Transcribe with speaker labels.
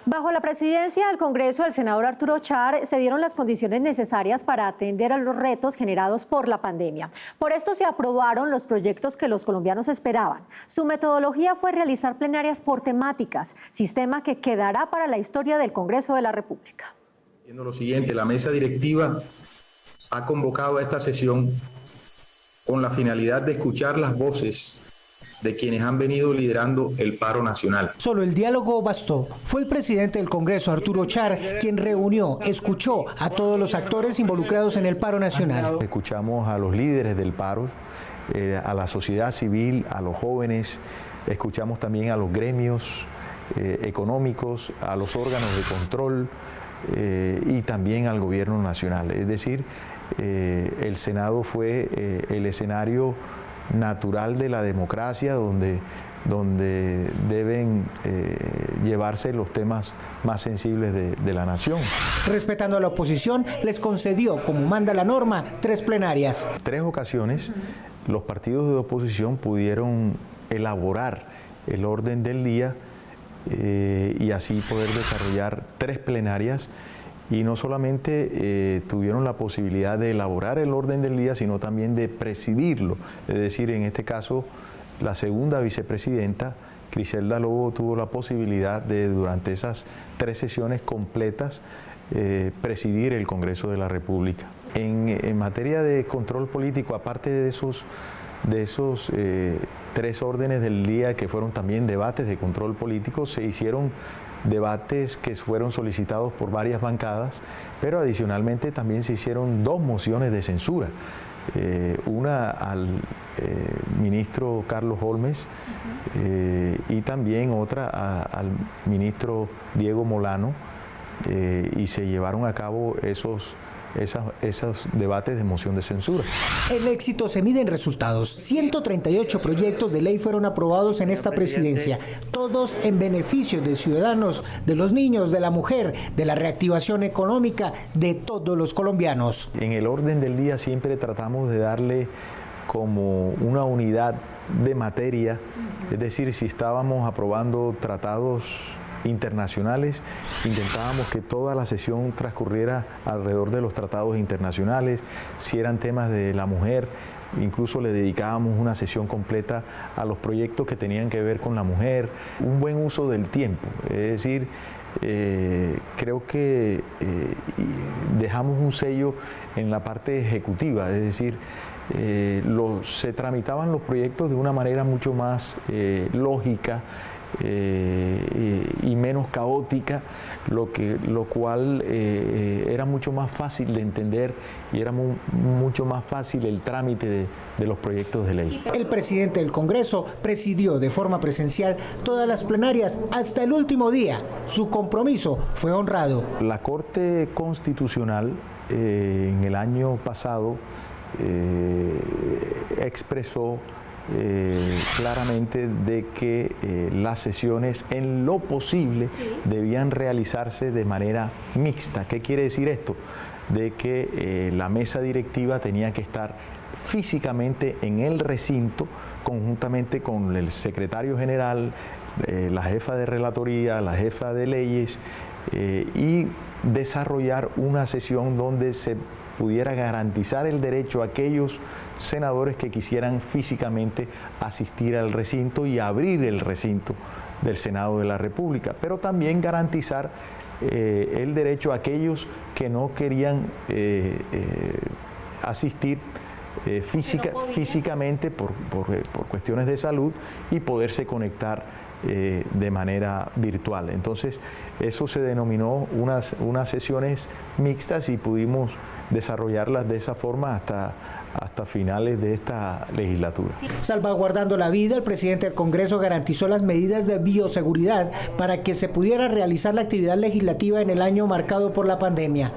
Speaker 1: Bajo la presidencia del Congreso del senador Arturo Char, se dieron las condiciones necesarias para atender a los retos generados por la pandemia. Por esto se aprobaron los proyectos que los colombianos esperaban. Su metodología fue realizar plenarias por temáticas, sistema que quedará para la historia del Congreso de la República.
Speaker 2: Viendo lo siguiente, la mesa directiva ha convocado a esta sesión con la finalidad de escuchar las voces de quienes han venido liderando el paro nacional.
Speaker 3: Solo el diálogo bastó. Fue el presidente del Congreso, Arturo Char, quien reunió, escuchó a todos los actores involucrados en el paro nacional.
Speaker 4: Escuchamos a los líderes del paro, a la sociedad civil, a los jóvenes, escuchamos también a los gremios económicos, a los órganos de control y también al gobierno nacional. Es decir, el Senado fue el escenario natural de la democracia donde deben llevarse los temas más sensibles de la nación.
Speaker 3: Respetando a la oposición, les concedió, como manda la norma, 3 plenarias.
Speaker 4: En 3 ocasiones, los partidos de oposición pudieron elaborar el orden del día y así poder desarrollar 3 plenarias. Y no solamente tuvieron la posibilidad de elaborar el orden del día, sino también de presidirlo. Es decir, en este caso, la segunda vicepresidenta, Griselda Lobo, tuvo la posibilidad de, durante esas 3 sesiones completas, presidir el Congreso de la República. En materia de control político, aparte de esos 3 órdenes del día que fueron también debates de control político, se hicieron debates que fueron solicitados por varias bancadas, pero adicionalmente también se hicieron 2 mociones de censura, una al ministro Carlos Holmes y también otra al ministro Diego Molano, y se llevaron a cabo esos debates de moción de censura.
Speaker 3: El éxito se mide en resultados. 138 proyectos de ley fueron aprobados en esta presidencia, todos en beneficio de ciudadanos, de los niños, de la mujer, de la reactivación económica de todos los colombianos.
Speaker 4: En el orden del día siempre tratamos de darle como una unidad de materia, es decir, si estábamos aprobando tratados internacionales, intentábamos que toda la sesión transcurriera alrededor de los tratados internacionales. Si eran temas de la mujer, incluso le dedicábamos una sesión completa a los proyectos que tenían que ver con la mujer. Un buen uso del tiempo, es decir, creo que dejamos un sello en la parte ejecutiva, es decir, se tramitaban los proyectos de una manera mucho más lógica y menos caótica, lo cual era mucho más fácil de entender y era mucho más fácil el trámite de los proyectos de ley.
Speaker 3: El presidente del Congreso presidió de forma presencial todas las plenarias hasta el último día. Su compromiso fue honrado.
Speaker 4: La Corte Constitucional en el año pasado expresó claramente de que las sesiones en lo posible debían realizarse de manera mixta. ¿Qué quiere decir esto? De que la mesa directiva tenía que estar físicamente en el recinto conjuntamente con el secretario general, la jefa de relatoría, la jefa de leyes y desarrollar una sesión donde se pudiera garantizar el derecho a aquellos senadores que quisieran físicamente asistir al recinto y abrir el recinto del Senado de la República, pero también garantizar el derecho a aquellos que no querían asistir físicamente por cuestiones de salud y poderse conectar de manera virtual. Entonces, eso se denominó unas sesiones mixtas y pudimos desarrollarlas de esa forma hasta finales de esta legislatura.
Speaker 3: Salvaguardando la vida, el presidente del Congreso garantizó las medidas de bioseguridad para que se pudiera realizar la actividad legislativa en el año marcado por la pandemia.